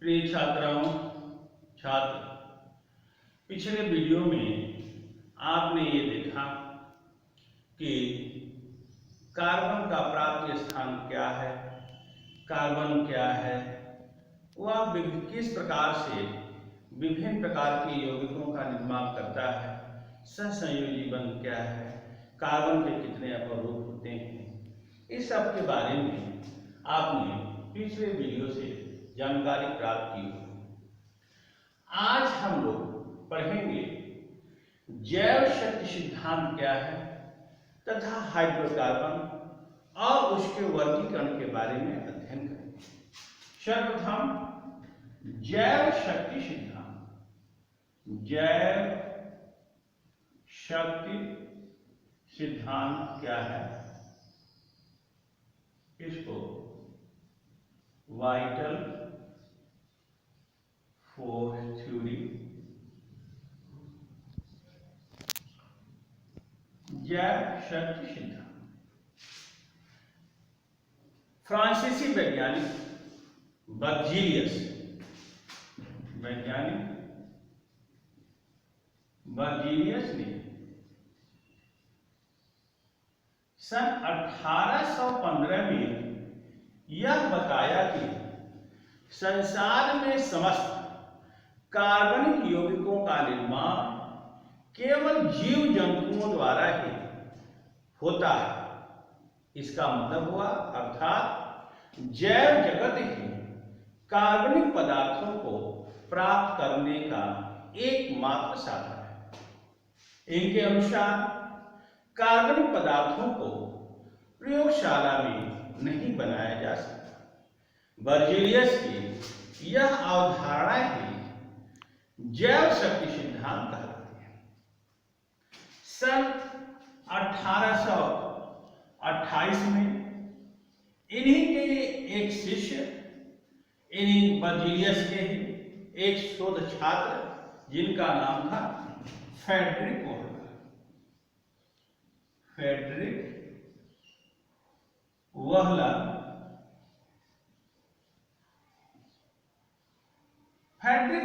प्रिय छात्राओं, छात्र, पिछले वीडियो में आपने ये देखा कि कार्बन का प्राप्त स्थान क्या है, कार्बन क्या है, वह किस प्रकार से विभिन्न प्रकार के यौगिकों का निर्माण करता है, सहसंयोजी बंध क्या है, कार्बन के कितने अपरूप होते हैं, इस सब के बारे में आपने पिछले वीडियो से जानकारी प्राप्त की होगी। आज हम लोग पढ़ेंगे जैव शक्ति सिद्धांत क्या है तथा हाइड्रोकार्बन और उसके वर्गीकरण के बारे में अध्ययन करेंगे। सर्वप्रथम जैव शक्ति सिद्धांत। जैव शक्ति सिद्धांत क्या है? इसको वाइटल फोर्स थ्योरी, जैव शक्ति सिद्धांत, फ्रांसीसी वैज्ञानिक बर्जीलियस ने सन 1815 में यह बताया कि संसार में समस्त कार्बनिक यौगिकों का निर्माण केवल जीव जंतुओं द्वारा ही होता है। इसका मतलब हुआ अर्थात जैव जगत ही कार्बनिक पदार्थों को प्राप्त करने का एकमात्र साधन है। इनके अनुसार कार्बनिक पदार्थों को प्रयोगशाला में नहीं बनाया जा सकता। बर्जीलियस की यह अवधारणा ही जैव शक्ति सिद्धांत कहलाती है। सन 1828 में इन्हीं के एक शिष्य, इन्हीं बर्जीलियस के ही एक शोध छात्र जिनका नाम था फ्रेडरिक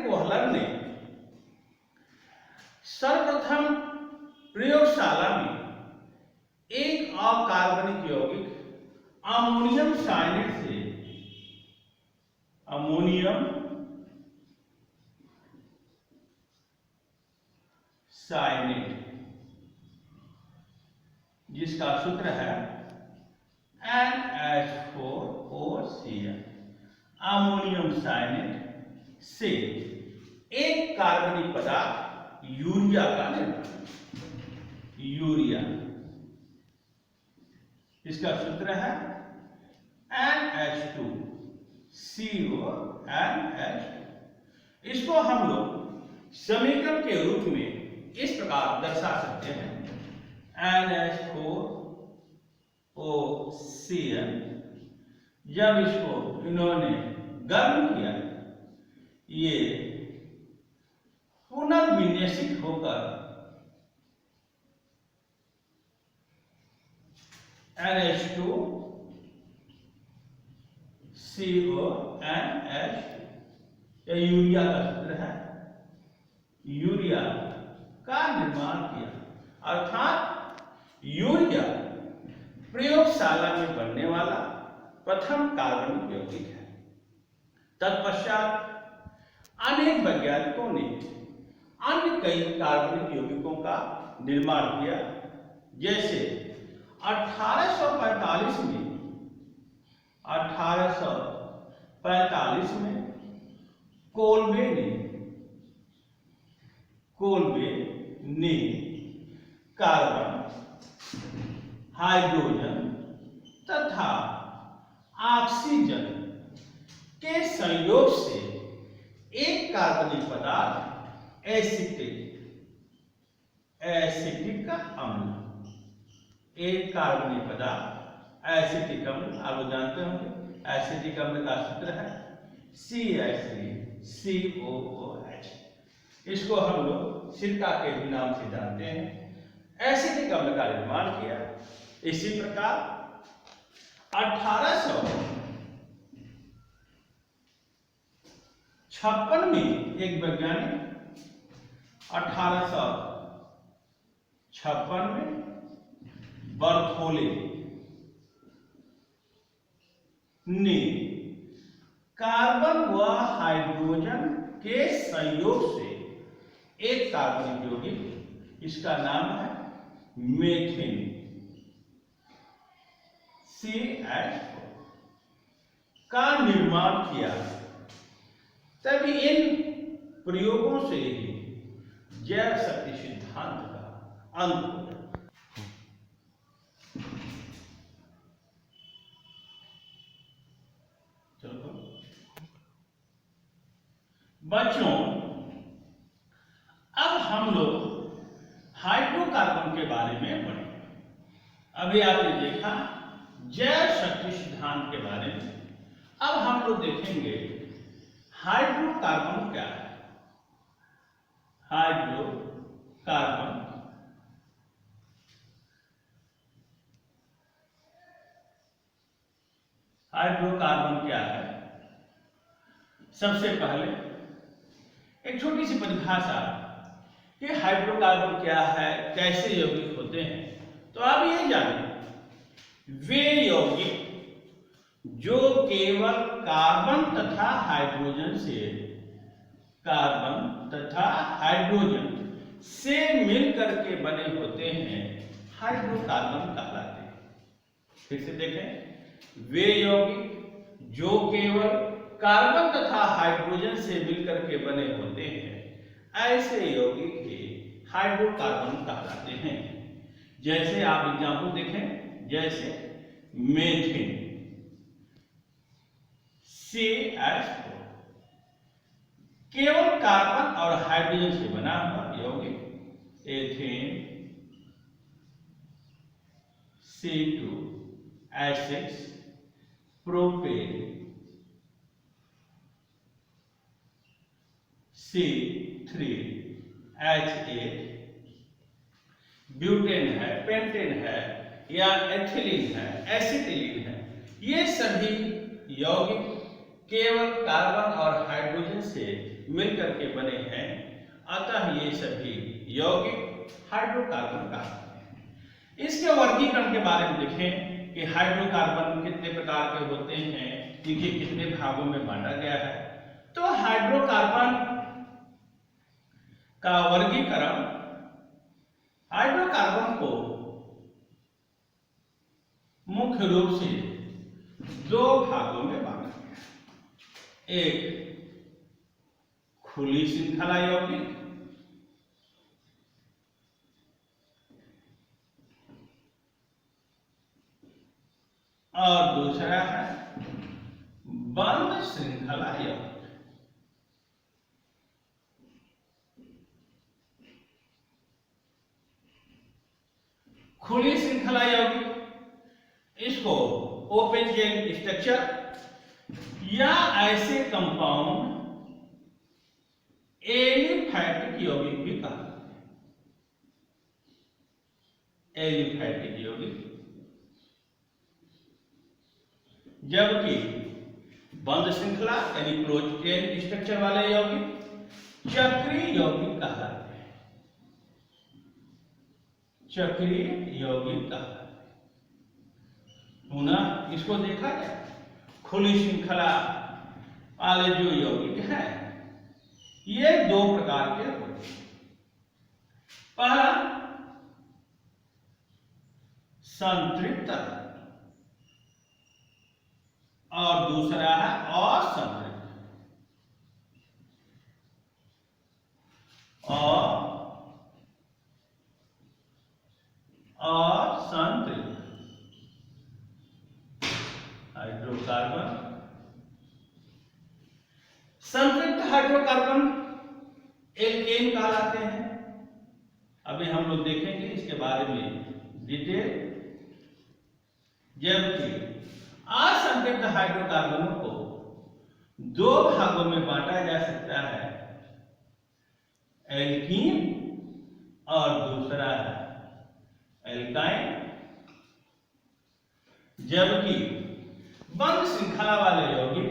वोहलर ने सर्वप्रथम प्रयोगशाला में एक अकार्बनिक यौगिक अमोनियम साइनेट जिसका सूत्र है NH4OCl, अमोनियम साइनेट से एक कार्बनिक पदार्थ यूरिया का निर्माण। यूरिया, इसका सूत्र है NH2CONH2। इसको हम लोग समीकरण के रूप में इस प्रकार दर्शा सकते हैं, NH4OCl। जब इसको इन्होंने गर्म किया, ये पुनर्विन्यासित होकर NH2CONH2, यह यूरिया का सूत्र है, यूरिया का निर्माण किया। अर्थात यूरिया प्रयोगशाला में बनने वाला प्रथम कार्बनिक यौगिक है। तत्पश्चात अनेक वैज्ञानिकों ने अन्य कई कार्बनिक यौगिकों का निर्माण किया। जैसे 1845 में कोल्बे ने कार्बन, हाइड्रोजन तथा ऑक्सीजन के संयोग से एक कार्बनिक पदार्थ एसिटिक अम्ल, एक कार्बनिक पदार्थ एसिटिक अम्ल, आप जानते होंगे एसिटिक अम्ल का सूत्र है CH3COOH। इसको हम लोग सिरका के भी नाम से जानते हैं। एसिटिक अम्ल का निर्माण किया। इसी प्रकार 1800 1956 में एक वैज्ञानिक 1856 में बर्थोले ने कार्बन व हाइड्रोजन के संयोग से एक कार्बनिक यौगिक, इसका नाम है मीथेन CH4 का निर्माण किया। तभी इन प्रयोगों से ही जैव शक्ति सिद्धांत का अंत हो गया। चलो बच्चों, अब हम लोग हाइड्रोकार्बन के बारे में पढ़ेंगे। अभी आपने देखा जैव शक्ति सिद्धांत के बारे में, अब हम लोग देखेंगे हाइड्रोकार्बन क्या है। हाइड्रोकार्बन क्या है? सबसे पहले एक छोटी सी परिभाषा कि हाइड्रोकार्बन क्या है, कैसे यौगिक होते हैं। तो आप ये जानें, वे यौगिक जो केवल कार्बन तथा हाइड्रोजन से मिलकर के बने होते हैं, हाइड्रोकार्बन कहलाते हैं। फिर से देखें, वे यौगिक जो केवल कार्बन तथा हाइड्रोजन से मिलकर के बने होते हैं, ऐसे यौगिक ही हाइड्रोकार्बन कहलाते हैं। जैसे आप एग्जाम्पल देखें, जैसे मीथेन CH4 केवल कार्बन और हाइड्रोजन से बना हुआ यौगिक। Ethane C2H6, propane C3H8, butane है, पेंटेन है या एथिलीन है, एसिटिलीन है, ये सभी यौगिक केवल कार्बन और हाइड्रोजन से मिलकर के बने हैं, अतः ये सभी यौगिक हाइड्रोकार्बन कहलाते हैं। इसके वर्गीकरण के बारे में देखें कि हाइड्रोकार्बन कितने प्रकार के होते हैं, इनके कितने भागों में बांटा गया है। तो हाइड्रोकार्बन का वर्गीकरण, हाइड्रोकार्बन को मुख्य रूप से दो भागों में बांटा गया। एक खुली श्रृंखला यौगिक और दूसरा है बंद श्रृंखला यौगिक। खुली श्रृंखला यौगिक, इसको ओपन चेन स्ट्रक्चर या ऐसे कंपाउंड एलिफैटिक यौगिक भी कहते हैं। एलिफैटिक यौगिक, जबकि बंद श्रृंखला यानी क्लोज चेन स्ट्रक्चर वाले यौगिक चक्रीय यौगिक कहलाते हैं। चक्रीय यौगिक कहलाते हैं। पुनः इसको देखा जाए, खुली श्रृंखला वाले जो यौगिक हैं, ये दो प्रकार के होते हैं। पहला संतृप्त और दूसरा है असंतृप्त। असंतृप्त हाइड्रोकार्बन। संतृप्त हाइड्रोकार्बन एल्केन कहलाते हैं। अभी हम लोग देखेंगे इसके बारे में डिटेल। जबकि असंतृप्त हाइड्रोकार्बनों को दो भागों में बांटा जा सकता है, एल्कीन और दूसरा है एल्काइन। जबकि बंद श्रृंखला वाले यौगिक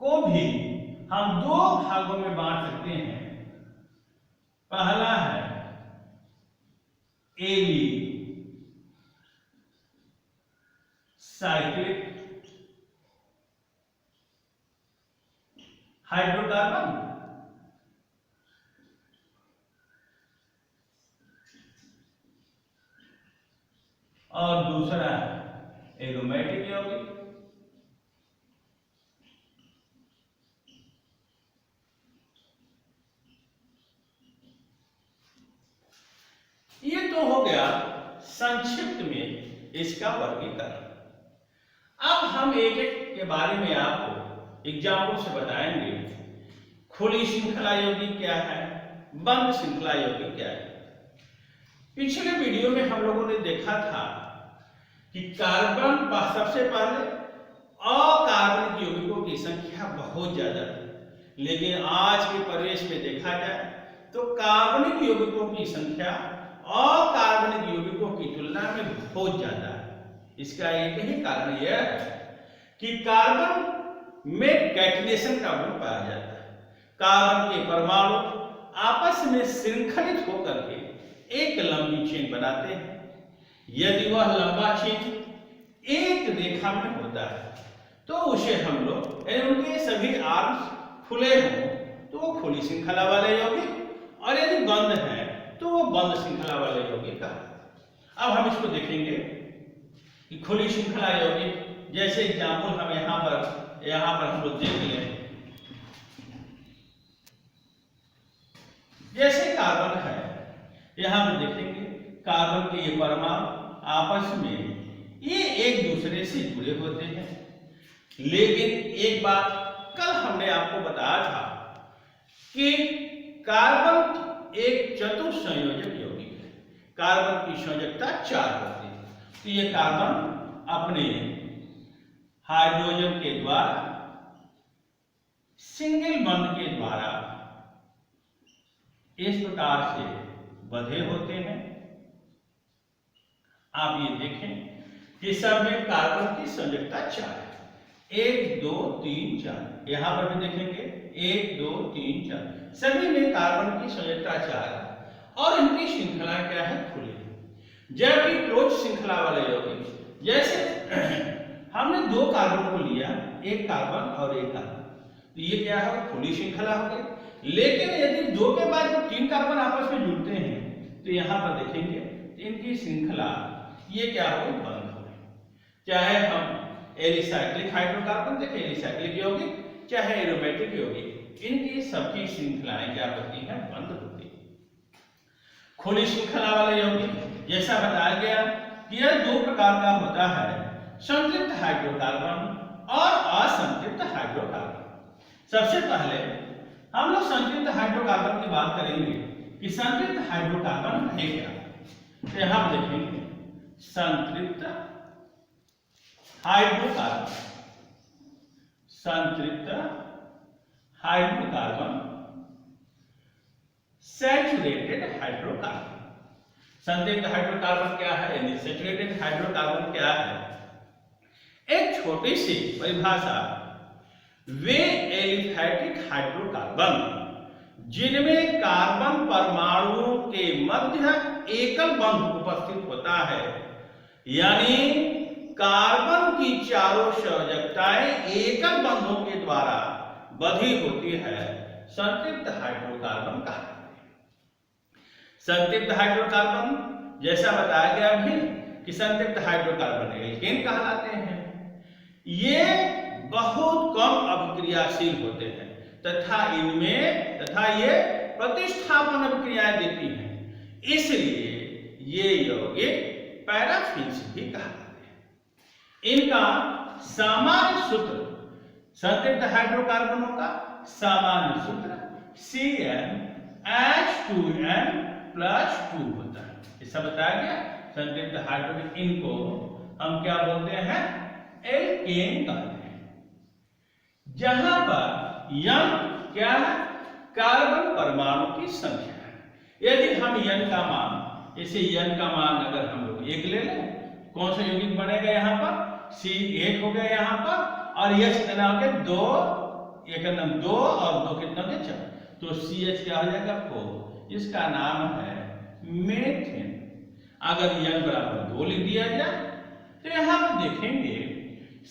को भी हम दो भागों में बांट सकते हैं। पहला है एली साइक्लिक हाइड्रोकार्बन और दूसरा है एरोमेटिक यौगिक। ये तो हो गया संक्षिप्त में इसका वर्गीकरण। अब हम एक एक के बारे में आपको एग्जाम्पल से बताएंगे। खुली श्रृंखला यौगिक क्या है, बंद श्रृंखला यौगिक क्या है। पिछले वीडियो में हम लोगों ने देखा था कि कार्बन सबसे पहले अकार्बनिक यौगिकों की संख्या बहुत ज्यादा थी, लेकिन आज के परिवेश में देखा जाए तो कार्बनिक यौगिकों की संख्या अकार्बनिक यौगिकों की तुलना में बहुत ज्यादा है। इसका एक ही कारण यह है कि कार्बन में कैटिनेशन का गुण पाया जाता है। कार्बन के परमाणु आपस में श्रृंखलित होकर के एक लंबी चेन बनाते हैं। यदि वह लंबा चेन एक रेखा में होता है तो उसे हम लोग उनके सभी आर्म्स खुले हों तो वो खुली श्रृंखला वाले यौगिक, और यदि बंद है तो वो बंद श्रृंखला वाले यौगिक का। अब हम इसको देखेंगे कि खुली श्रृंखला यौगिक, जैसे एग्जाम्पल हम यहाँ पर हम लोग देख लें। जैसे कार्बन है, यहाँ पे देखेंगे कार्बन के ये परमाणु आपस में ये एक दूसरे से जुड़े होते हैं। लेकिन एक बात कल हमने आपको बताया था कि कार्बन एक चतुर्संयोजक यौगिक है। कार्बन की संयोजकता 4 होती है। तो ये कार्बन अपने हाइड्रोजन के द्वारा सिंगल बंध के द्वारा इस प्रकार से बंधे होते हैं। आप ये देखें कि सब में कार्बन की संयोजकता 4 है। 1 2 3 4, यहां पर भी देखेंगे 1 2 3 4, सभी में कार्बन की संयोजकता 4 है और इनकी श्रृंखला क्या है, खुली। जबकि क्लोज श्रृंखला वाले यौगिक, जैसे हमने 2 कार्बन को लिया, एक कार्बन और एक कार्बन, तो ये क्या है, खुली श्रृंखला हो गई। लेकिन यदि 2 के बाद जो 3 कार्बन आपस में जुड़ते हैं तो यहां पर देखेंगे इनकी श्रृंखला ये क्या हो, बंद हो गई। चाहे हम एलिसाइक्लिक हाइड्रोकार्बन देखें, एलिसाइक्लिक यौगिक, चाहे एरोमेटिक यौगिक, इनकी सबकी श्रृंखलाएं क्या होती हैं, बंद होती है। खुली श्रृंखला वाले यौगिक जैसा बताया गया कि यह 2 प्रकार का होता है, संतृप्त हाइड्रोकार्बन और असंतृप्त हाइड्रोकार्बन। सबसे पहले हम लोग संतृप्त हाइड्रोकार्बन की बात करेंगे कि संतृप्त हाइड्रोकार्बन है क्या। तो यहां पर देखेंगे संतृप्त हाइड्रोकार्बन, संतृप्त हाइड्रोकार्बन, सैचुरेटेड हाइड्रोकार्बन। संतृप्त हाइड्रोकार्बन क्या है, यानी सैचुरेटेड हाइड्रोकार्बन क्या है। एक छोटी सी परिभाषा, वे एलिफैटिक हाइड्रोकार्बन जिनमें कार्बन परमाणुओं के मध्य एकल बंध उपस्थित होता है, यानी कार्बन की चारों संयोजकताएं एकल बंधों के द्वारा बंधी होती है, संतृप्त हाइड्रोकार्बन कहलाते हैं। संतृप्त हाइड्रोकार्बन जैसा बताया गया अभी कि संतृप्त हाइड्रोकार्बन एल्केन कहलाते हैं। ये बहुत कम अभिक्रियाशील होते हैं तथा ये प्रतिस्थापन अभिक्रियाएं देती हैं, इसलिए ये यौगिक पैराफिन्स भी कहलाते हैं। इनका सामान्य सूत्र, संतृप्त हाइड्रोकार्बनों का सामान्य सूत्र CnH2n+2 होता है। ऐसा बताया गया। संतृप्त हाइड्रोजन, इनको हम क्या बोलते हैं, एल्केन कहते हैं। जहां पर n क्या है, कार्बन परमाणु की संख्या है। यदि हम n का मान, जैसे n का मान अगर हम लोग 1 ले लें, कौन सा यौगिक बनेगा, यहाँ पर C1 हो गया यहाँ पर, और H कितना हो गया, 2 एक नम 2 और 2 कितना हो गया 4, तो CH क्या हो जाएगा 4, इसका नाम है मेथेन। अगर N बराबर 2 लिख दिया जाए तो यहां पर देखेंगे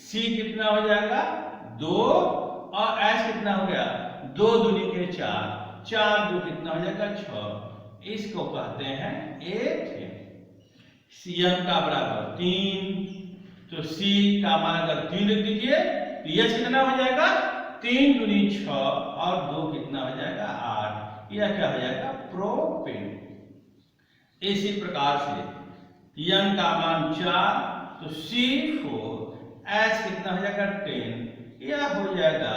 C कितना हो जाएगा 2 और H कितना हो गया 2 दूनी के 4, 4 2 कितना हो जाएगा 6, इसको कहते हैं एथेन। N का बराबर 3, तो C का मान अगर 3 लिख दीजिए तो H कितना हो जाएगा 3 दूनी 6 और 2 कितना हो जाएगा 8, यह क्या हो जाएगा प्रोपेन। इसी प्रकार से N का मान 4, तो C4, H कितना हो जाएगा 10, यह हो जाएगा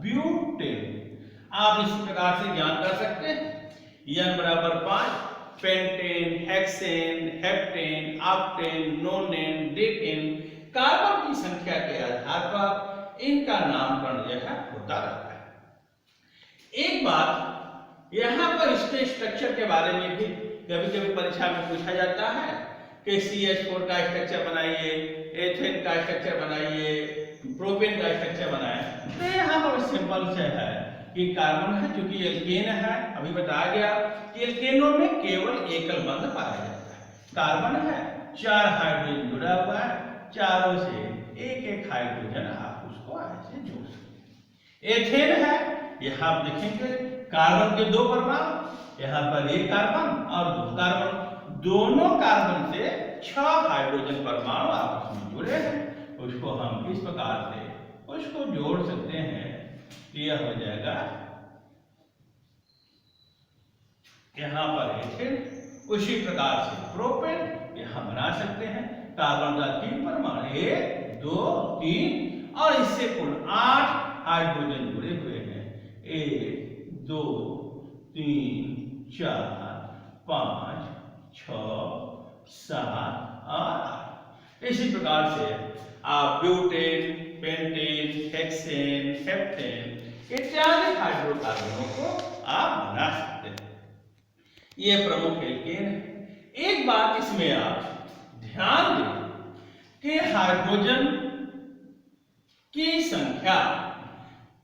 ब्यूटेन। आप इस प्रकार से ज्ञान कर सकते हैं। N बराबर 5, pentane, hexane, heptane, octane, नोनेन, decane, carbon की संख्या के आधार पर इनका नामकरण जो है होता रहता है। एक बात यहाँ पर इसके स्ट्रक्चर के बारे में भी कभी कभी परीक्षा में पूछा जाता है कि CH4 का स्ट्रक्चर बनाइए, एथेन का स्ट्रक्चर बनाइए, प्रोपेन का स्ट्रक्चर बनाए। तो यहाँ पर सिंपल से है कि कार्बन है, क्योंकि एल्केन है, अभी बताया गया कि एल्केनों में केवल एकल बंध पाया जाता है। कार्बन है 4 हाइड्रोजन जुड़ा हुआ है, चारों से एक एक हाइड्रोजन आप उसको ऐसे जोड़ सकते हैं। एथेन है, यहाँ आप देखेंगे कार्बन के 2 परमाणु, यहाँ पर एक कार्बन और 2 कार्बन, दोनों कार्बन से 6 हाइड्रोजन परमाणु आपस में जुड़े हैं। उसको हम इस प्रकार से उसको जोड़ सकते हैं, यह हो जाएगा यहाँ पर एथेन। उसी प्रकार से प्रोपेन यहां बना सकते हैं, कार्बन का 3 परमाणु, 1 2 3 और इससे कुल 8 हाइड्रोजन जुड़े हुए हैं, 1 2 3 4 5 6 7 और 8। इसी प्रकार से आप ब्यूटेन, पेंटेन, हेक्सेन, हेप्टेन इत्यादि हाइड्रोकार्बनों को आप बना सकते हैं। ये प्रमुख एल्केन है। एक बात इसमें आप ध्यान दें कि हाइड्रोजन की संख्या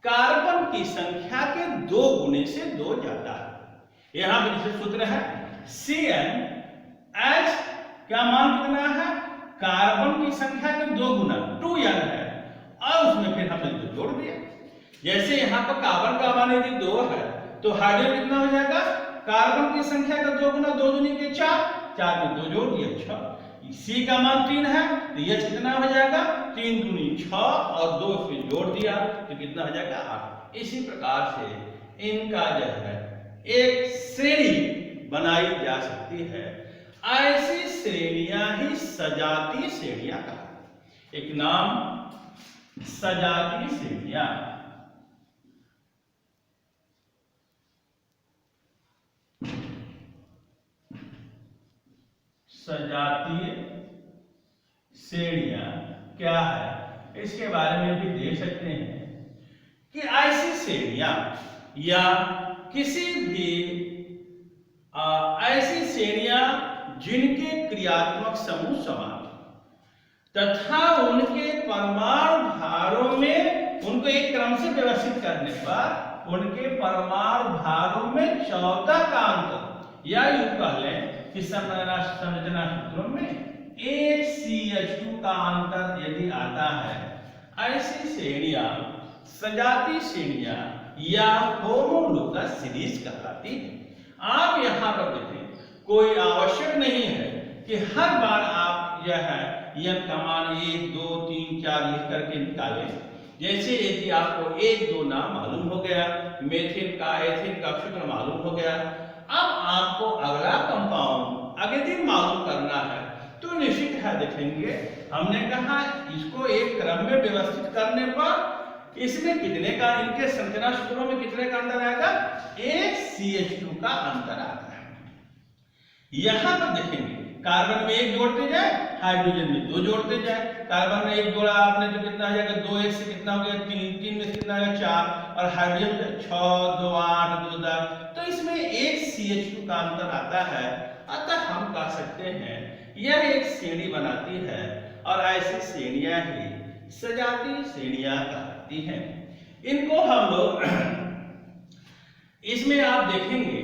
कार्बन की संख्या के 2 गुने से 2 ज्यादा है। यहां पर जैसे सूत्र है CnH, क्या मान कितना है, कार्बन की संख्या के 2 गुना 2n है, और उसमें फिर हमने 2 जोड़ दिया। जैसे यहाँ पर कार्बन का मान यदि 2 है तो हाइड्रोजन कितना हो जाएगा, कार्बन की संख्या का 2 गुना 2 दूनी के 4, 4 में 2 जोड़ दिया 6। C का मान 3 है तो H कितना हो जाएगा 3 दूनी 6 और 2 उसमें जोड़ दिया तो कितना हो जाएगा 8। इसी प्रकार से इनका जो है एक श्रेणी बनाई जा सकती है। ऐसी श्रेणियां ही सजातीय श्रेणियां कहलाती हैं। एक नाम सजातीय श्रेणियां, सजातीय श्रेणियां क्या है, इसके बारे में भी देख सकते हैं कि ऐसी श्रेणियां या किसी भी ऐसी श्रेणियां जिनके क्रियात्मक समूह समान तथा उनके परमाणु भारों में उनको एक क्रम से व्यवस्थित करने पर उनके परमाणु भारों में 14 का अंतर, या यूं कह लें कि संरचना सूत्रों में एक CH2 का अंतर यदि आता है, ऐसी श्रेणियां सजातीय श्रेणियां या होमोलोगस सीरीज कहलाती है। आप यहां पर देखें, कोई आवश्यक नहीं है कि हर बार आप यह है N का मान 1 2 3 4 लिख करके निकालें। जैसे यदि आपको 1 2 नाम मालूम हो गया, मेथिन का एथिन का सूत्र मालूम हो गया, अब आपको अगला कंपाउंड अगले दिन मालूम करना है तो निश्चित है देखेंगे, हमने कहा इसको एक क्रम में व्यवस्थित करने पर इसमें कितने का, इनके संरचना सूत्रों में कितने का अंतर आएगा, एक CH2 का अंतर आता है। यहां पर देखेंगे कार्बन में 1 जोड़ते जाए, हाइड्रोजन में 2 जोड़ते जाए। कार्बन में 1 जोड़ा आपने तो कितना आ जाएगा 2 1 से कितना हो गया 3, 3 में से कितना आएगा 4, और हाइड्रोजन में 6 2 8 2 10, तो इसमें एक CH2 का अंतर आता है। अतः हम कह सकते हैं यह एक श्रेणी बनाती है और ऐसी श्रेणियां ही सजातीय श्रेणियां कहलाती हैं। इनको हम लोग इसमें आप देखेंगे,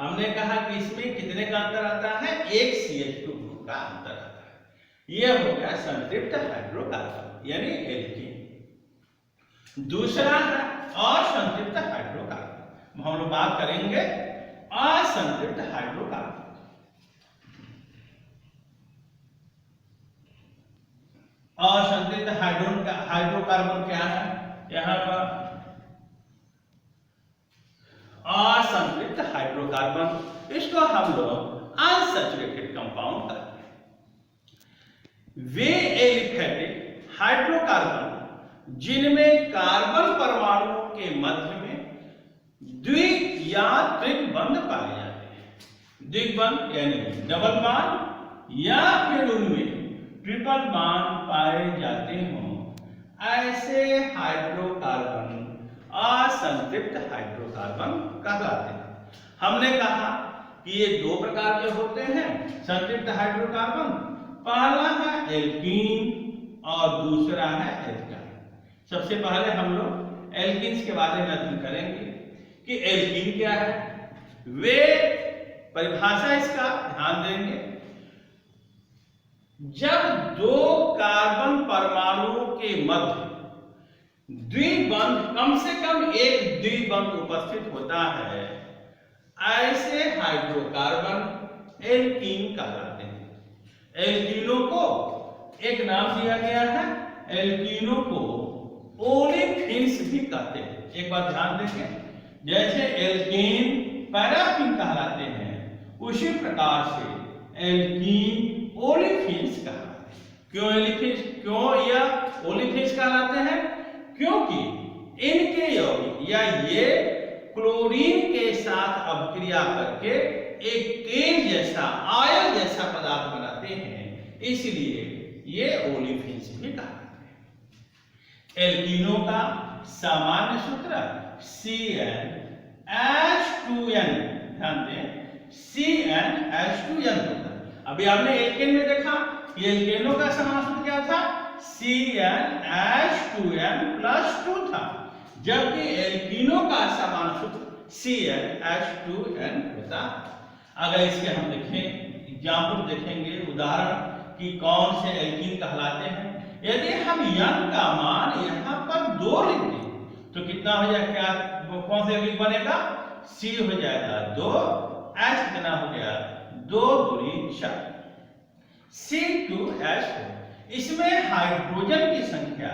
हमने कहा कि इसमें कितने का अंतर आता है, एक CH2 ग्रुप का अंतर आता है। यह हो गया संतृप्त हाइड्रोकार्बन यानी एल्कीन। दूसरा है असंतृप्त हाइड्रोकार्बन, हम लोग बात करेंगे असंतृप्त हाइड्रोकार्बन। असंतृप्त हाइड्रोकार्बन क्या है, यहां पर असंतृप्त हाइड्रोकार्बन, इसको हम लोग अनसैचुरेटेड कंपाउंड कहते हैं। वे एलिफेटिक हाइड्रोकार्बन जिनमें कार्बन परमाणुओं के मध्य में द्विक या त्रिबंध पाए जाते हैं। द्विबंध यानी डबल बॉन्ड या फिर उनमें ट्रिपल बॉन्ड पाए जाते हों, ऐसे हाइड्रोकार्बन असंतृप्त हाइड्रोकार्बन कहलाते हैं। हमने कहा कि ये दो प्रकार के होते हैं संतृप्त हाइड्रोकार्बन, पहला है एल्कीन और दूसरा है एल्काइन। सबसे पहले हम लोग एल्कीन्स के बारे में अध्ययन करेंगे कि एल्कीन क्या है, वे परिभाषा इसका ध्यान देंगे। जब दो कार्बन परमाणुओं के मध्य द्विबंध, कम से कम एक द्विबंध उपस्थित होता है, ऐसे हाइड्रोकार्बन एल्कीन कहलाते हैं। एल्कीनों को एक नाम दिया गया है, एल्कीनों को ओलेफिन्स भी कहते हैं। एक बात ध्यान देंगे, जैसे एल्कीन पैराफिन कहलाते हैं, उसी प्रकार से एल्कीन ओलेफिन्स कहलाते हैं। क्यों एलिफिन्स, क्यों या ओलेफिन्स कहलाते हैं, क्योंकि इनके यौगिक या ये क्लोरीन के साथ अभिक्रिया करके एक तेल जैसा, ऑयल जैसा पदार्थ बनाते हैं, इसलिए ये ओलेफिन्स भी कहलाते हैं। एल्कीनों का सामान्य सूत्र CnH2n, ध्यान दें CnH2n होता है। अभी आपने एल्केन में देखा कि एल्केनों का समान सूत्र क्या था, CnH2n+2 था, जबकि एल्कीनों का समान सूत्र CnH2n होता। अगर इसके हम देखें एग्जाम्पल देखेंगे, उदाहरण कि कौन से एल्कीन कहलाते हैं। यदि हम n का मान यहाँ पर 2 लिख दें तो कितना हो जाएगा, क्या कौन से एल्कीन बनेगा, C हो जाएगा 2, H कितना हो गया 2 दूनी 4, C2H4। इसमें हाइड्रोजन की संख्या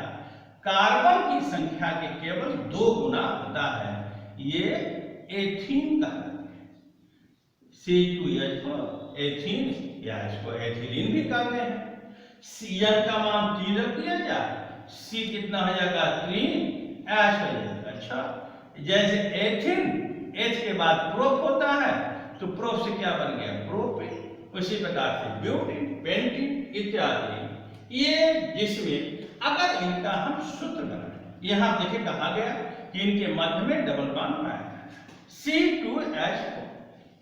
कार्बन की संख्या के केवल 2 गुना होता है, ये एथीन कहलाते हैं। C2H4 एथीन या इसको एथिलीन भी कहते हैं। Cn का मान 3 रख दिया जाए, C कितना हो जाएगा 3, H हो जाएगा। अच्छा, जैसे एथिन, H के बाद प्रोप होता है तो प्रोप से क्या बन गया प्रोपेन, उसी प्रकार से ब्यूटेन, पेंटीन इत्यादि, ये जिसमें अगर इनका हम सूत्र बनाएं, यहां देखिए कहा गया कि इनके मध्य में डबल बॉन्ड पाया गया C2H4।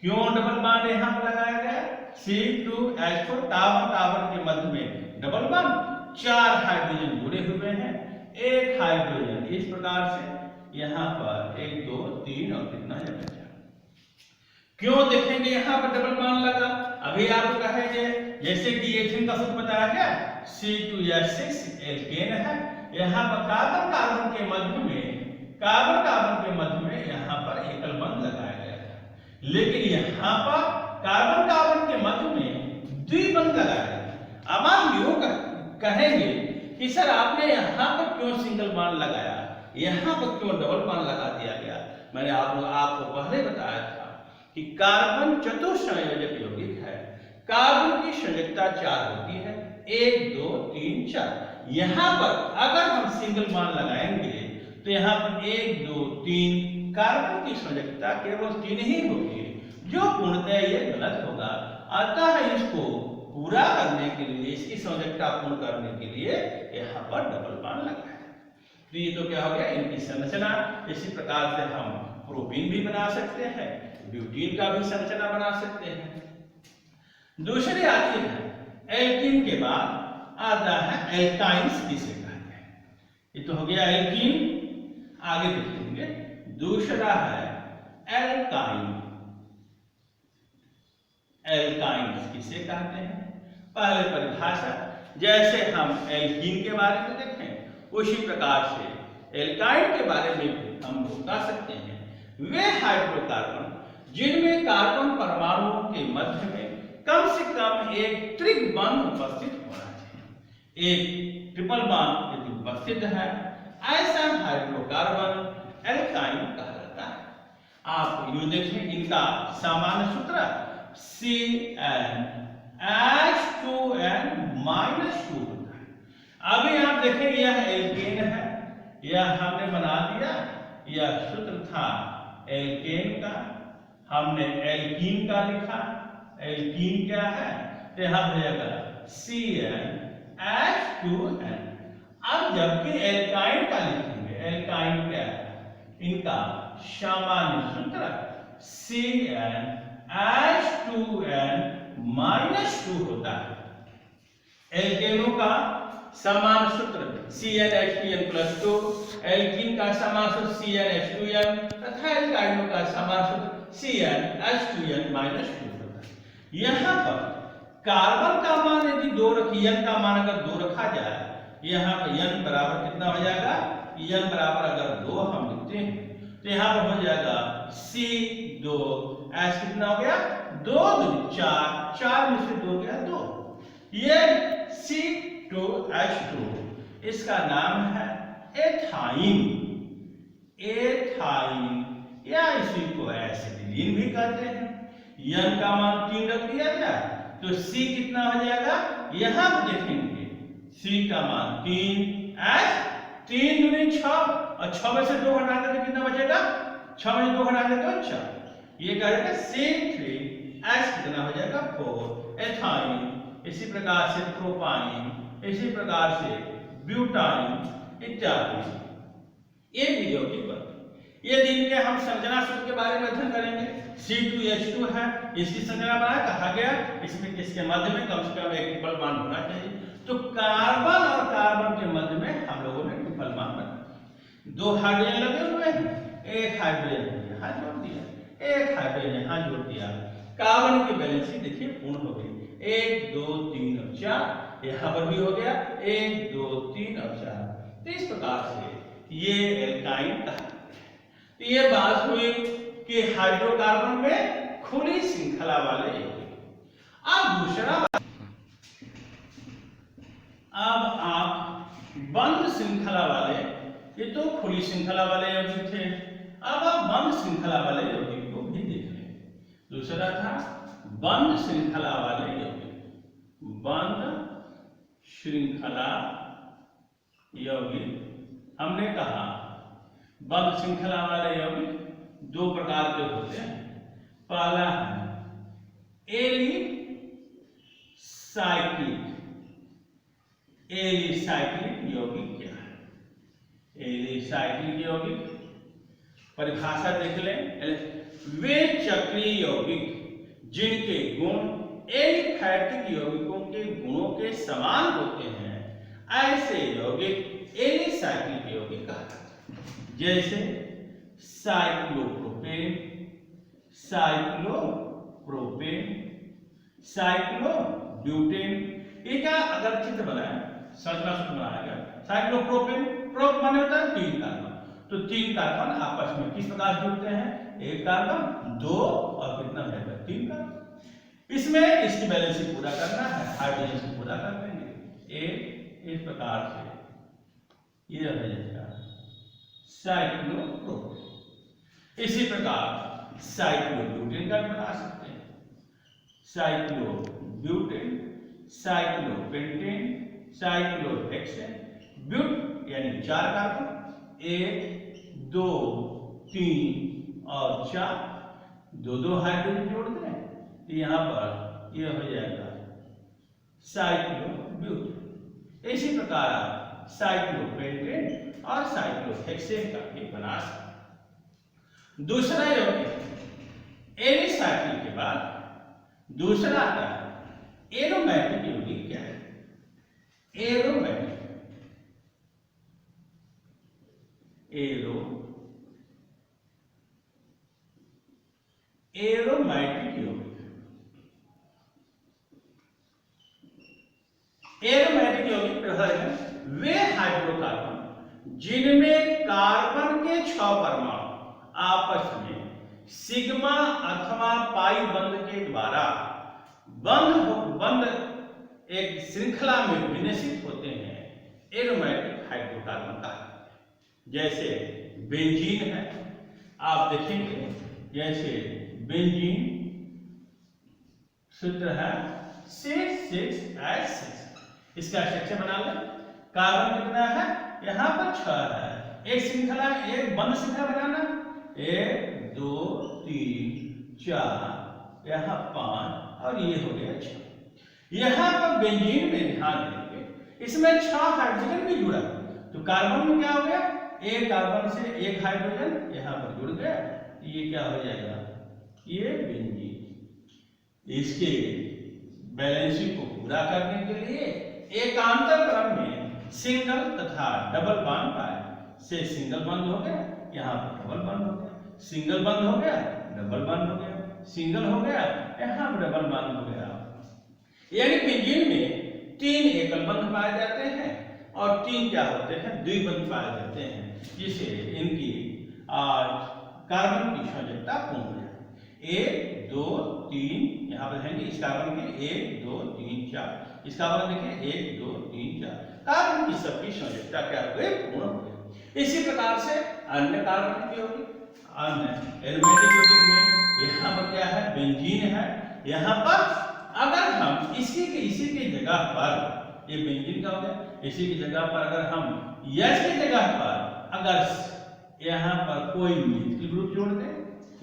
क्यों डबल बॉन्ड यहां पर लगाया गया, C2H4 कार्बन के मध्य में डबल बॉन्ड, 4 हाइड्रोजन जुड़े हुए हैं, एक हाइड्रोजन इस प्रकार से यहां पर 1 2 3 और कितना है 4। क्यों देखेंगे यहां पर डबल बॉन्ड लगा, अभी आप कहेंगे जैसे कि एथिन का सूत्र बताया गया C2H6 एल्केन है, यहां पर कार्बन के मध्य में यहां पर एकल बंध लगाया गया है, लेकिन यहां पर कार्बन के मध्य में द्विबंध लगाया गया। अब आप यूं कहेंगे कि सर आपने यहां पर क्यों सिंगल बॉन्ड लगाया, यहां पर क्यों डबल बॉन्ड लगा दिया गया। मैंने आपको पहले बताया था कि कार्बन चतुस्संयोजक यौगिक है, कार्बन की संयोजकता 4 होती है, 1 2 3 4। यहां पर अगर हम सिंगल बॉन्ड लगाएंगे तो यहां पर 1 2 3 कार्बन की संयोजकता केवल 3 ही होगी, जो पूर्णतः ये गलत होगा। अतः इसको पूरा करने के लिए, इसकी संयोजकता पूर्ण करने के लिए यहां पर डबल बॉन्ड लगाया। तो ये तो क्या हो गया इनकी संरचना। इसी प्रकार से हम प्रोपीन भी बना सकते हैं, ब्यूटीन का भी संरचना बना सकते हैं। दूसरी आती है एल्कीन के बाद आता है एल्काइंस, किसे कहते हैं। ये तो हो गया एल्कीन। आगे देखेंगे। दूसरा है एल्काइन। एल्काइन किसे कहते हैं? पहले परिभाषा, जैसे हम एल्कीन के बारे में देखें उसी प्रकार से एल्काइन के बारे में भी हम बता सकते हैं। वे हाइड्रोकार्बन जिनमें कार्बन परमाणुओं के मध्य में कम से कम एक त्रिक बंध उपस्थित होना चाहिए। एक ट्रिपल बॉन्ड यदि उपस्थित है, ऐसा हाइड्रोकार्बन एल्काइन कहा जाता है। आप यूं देखें, इनका सामान्य सूत्र CnH2n -2 होता है। अभी आप देखें, यह एल्केन है, यह हमने बना दिया। यह सूत्र था एल्केन का, हमने एल्कीन का लिखा। एल्कीन क्या है? तो यहां भैया CnH2n। अब जबकि एल्काइन का लिखेंगे, एल्काइन क्या है? इनका सामान्य सूत्र CnH2n -2 होता है। एल्केनों का समान सूत्र CnH2n+2, एल्कीन का समान सूत्र CnH2n तथा एल्काइनों का समान सूत्र CnH2n -2 होता है। यहाँ पर कार्बन का मान यदि 2 रखिए, n का मान अगर 2 रखा जाए, यहाँ पर n बराबर कितना हो जाएगा? n बराबर अगर 2 हम लिखते हैं तो यहाँ पर हो जाएगा C2, H कितना हो गया? 2 2 4, 4 में से 2 गया 2। ये C2H2, इसका नाम है एथाइन। एथाइन या इसी को एसिटिलीन भी कहते हैं। n का मान 3 रख दिया जाए तो C कितना हो जाएगा? यहां पर देखेंगे C का मान 3, H 3 दूनी 6 और 6 में से 2 हटा दें तो कितना बचेगा? 6 में से 2 हटा दें तो 4। ये क्या रहेगा? C3H कितना हो जाएगा? 4 एथाइन। इसी प्रकार से प्रोपाइन, इसी प्रकार से ब्यूटाइन इत्यादि। ये भी यौगिक बनते। ये दिन के हम संरचना सूत्र के बारे में अध्ययन करेंगे। C2H2 है, इसकी संरचना बनाया, कहा गया इसमें किसके मध्य में कम से कम एक ट्रिपल बॉन्ड होना चाहिए। तो कार्बन और कार्बन के मध्य में हम लोगों ने ट्रिपल बॉन्ड बनाया। 2 हाइड्रोजन लगे हुए हैं, एक हाइड्रोजन यहाँ जोड़ दिया, एक हाइड्रोजन यहाँ जोड़ दिया। कार्बन की वैलेंसी देखिए पूर्ण हो गई, 1 2 3 और 4। यहाँ पर भी हो गया 1 2 3 और 4। तो इस प्रकार से ये एल्काइन कहलाता है। तो ये बात हुई कि हाइड्रोकार्बन में खुली श्रृंखला वाले यौगिक। अब दूसरा, अब आप बंद श्रृंखला वाले, ये तो खुली श्रृंखला वाले यौगिक थे, अब आप बंद श्रृंखला वाले यौगिक को भी देख लें। दूसरा था बंद श्रृंखला वाले यौगिक। बंद श्रृंखला यौगिक, हमने कहा बंद श्रृंखला वाले यौगिक 2 प्रकार के होते हैं। पहला है एलिसाइक्लिक। एलिसाइक्लिक यौगिक क्या है? एलिसाइक्लिक यौगिक परिभाषा देख लें। वे चक्रीय यौगिक जिनके गुण एलिफैटिक यौगिकों के गुणों के समान होते हैं, ऐसे यौगिक एलिसाइक्लिक यौगिक कहलाते हैं। जैसे साइक्लोप्रोपेन, साइक्लोप्रोपेन, साइक्लोब्यूटेन। ये क्या अगर चित्र बनाए, संरचना सूत्र बनाया गया, साइक्लोप्रोपेन, प्रोप माने होता है 3 कार्बन, तो 3 कार्बन आपस में किस प्रकार जुड़ते हैं? 1 कार्बन 2 और कितना है? 3 कार्बन। इसमें इसकी बैलेंस पूरा करना है, हाइड्रोजन से पूरा कर देंगे। इस प्रकार से यह हो जाएगा साइक्लोप्रोपेन। इसी प्रकार साइक्लोब्यूटेन का बना सकते हैं, साइक्लोब्यूटेन, साइक्लोपेंटेन, साइक्लोहेक्सेन। ब्यूट यानी 4 कार्बन, 1 2 3 और 4, 2 हाइड्रोजन जोड़ दें तो यहाँ पर यह हो जाएगा साइक्लोब्यूटेन। इसी प्रकार आप साइक्लोपेंटेन और साइक्लोहेक्सेन का भी बना सकते। दूसरा यौगिक एलिसाइक्लिक के बाद दूसरा आता है एरोमेटिक यौगिक। क्या है एरोमेटिक? एरोमेटिक एरोमेटिक यौगिक। एरोमेटिक यौगिक वे हाइड्रोकार्बन जिनमें कार्बन के 6 परमाणु आपस में सिग्मा अथवा पाई बंध के द्वारा बंध एक श्रृंखला में विन्यासित होते हैं, एरोमेटिक हाइड्रोकार्बन का। जैसे बेंजीन है, आप देखेंगे जैसे बेंजीन सूत्र है 6,6H6। इसका स्ट्रक्चर बना लें। कार्बन कितना है, यहां पर 6 है। एक श्रृंखला, एक बंध श्रृंखला बनाना, 1 2 3 4, यहां 5 और ये हो गया 6। यहां पर बेंजीन में ध्यान देंगे, इसमें 6 हाइड्रोजन भी जुड़ा, तो कार्बन में क्या हो गया, एक कार्बन से एक हाइड्रोजन यहां पर जुड़ गया, ये क्या हो जाएगा, ये बेंजीन। इसके बैलेंसिंग को पूरा करने के लिए एकांतर क्रम में सिंगल तथा डबल बॉन्ड पाए से सिंगल बॉन्ड हो गया, यहाँ पर डबल बॉन्ड हो गया, सिंगल बॉन्ड हो गया, डबल बॉन्ड हो गया, सिंगल हो गया, यहाँ पर डबल बॉन्ड हो गया। यानी बेंजीन में 3 एकल बंध पाए जाते हैं और 3 क्या होते हैं, द्विबंध पाए जाते हैं, जिससे इनकी कार्बन की संयोजकता पूर्ण हो जाए। 1 2 3, यहाँ पर देखेंगे इस कार्बन के 1 2 3 4, इस कार्बन देखें 1 2 3 4, कार्बन की सबकी संयोजकता क्या हो गई, पूर्ण हो गई। इसी प्रकार से अन्य कार्बन यौगिक, अन्य एरोमेटिक यौगिक में यहाँ पर क्या है, बेंजीन है। यहाँ पर अगर हम इसी की जगह पर, ये बेंजीन का हो गया, इसी की जगह पर अगर हम यस की जगह पर अगर यहाँ पर कोई मिथिल ग्रुप जोड़ दें,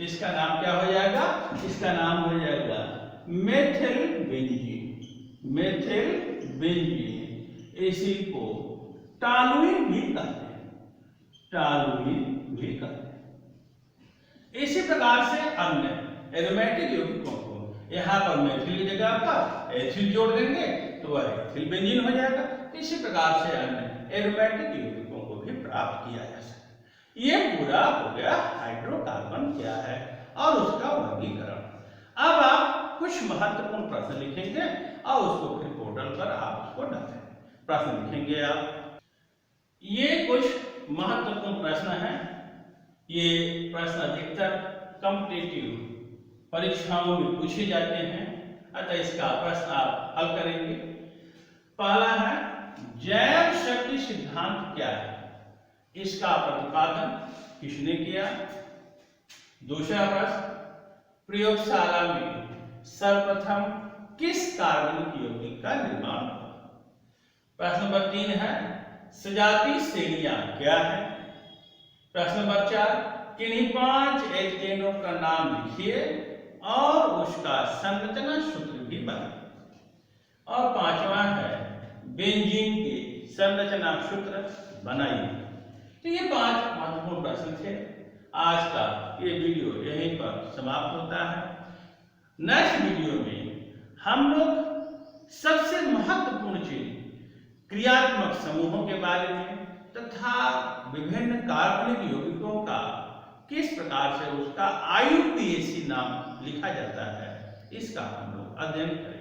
इसका नाम क्या हो जाएगा, इसका नाम हो जाएगा मेथिल बेंजीन। मेथिल बेंजीन, इसी को टॉलुइन भी कहते हैं, टॉलुइन भी कहते हैं। इसी प्रकार से अन्य एरोमेटिक यौगिकों को यहाँ पर मेथिल की जगह पर एथिल जोड़ देंगे तो वह एथिल बेंजीन हो जाएगा। इसी प्रकार से अन्य एरोमेटिक यौगिकों को भी प्राप्त किया जा सकता है। ये पूरा हो गया हाइड्रोकार्बन क्या है और उसका वर्गीकरण। अब आप कुछ महत्वपूर्ण प्रश्न लिखेंगे और उसको फिर पोर्टल पर आप उसको डालें। प्रश्न लिखेंगे आप, ये कुछ महत्वपूर्ण प्रश्न है। ये प्रश्न अधिकतर कॉम्पिटिटिव परीक्षाओं में पूछे जाते हैं, अतः इसका प्रश्न आप हल करेंगे। पहला है, जैव शक्ति सिद्धांत क्या है, इसका प्रतिपादन किसने किया। दूसरा प्रश्न, प्रयोगशाला में सर्वप्रथम किस कार्बनिक यौगिक का निर्माण हुआ। प्रश्न नंबर 3 है, सजातीय श्रेणियां क्या है। प्रश्न नंबर 4, किन्हीं 5 एल्केनों का नाम लिखिए और उसका संरचना सूत्र भी बनाइए। और 5वां है, बेंजीन के संरचना सूत्र बनाइए। तो ये 5 महत्वपूर्ण प्रश्न थे। आज का ये वीडियो यहीं पर समाप्त होता है। नेक्स्ट वीडियो में हम लोग सबसे महत्वपूर्ण चीज क्रियात्मक समूहों के बारे में तथा विभिन्न कार्बनिक यौगिकों का किस प्रकार से उसका IUPAC नाम लिखा जाता है, इसका हम लोग अध्ययन करेंगे।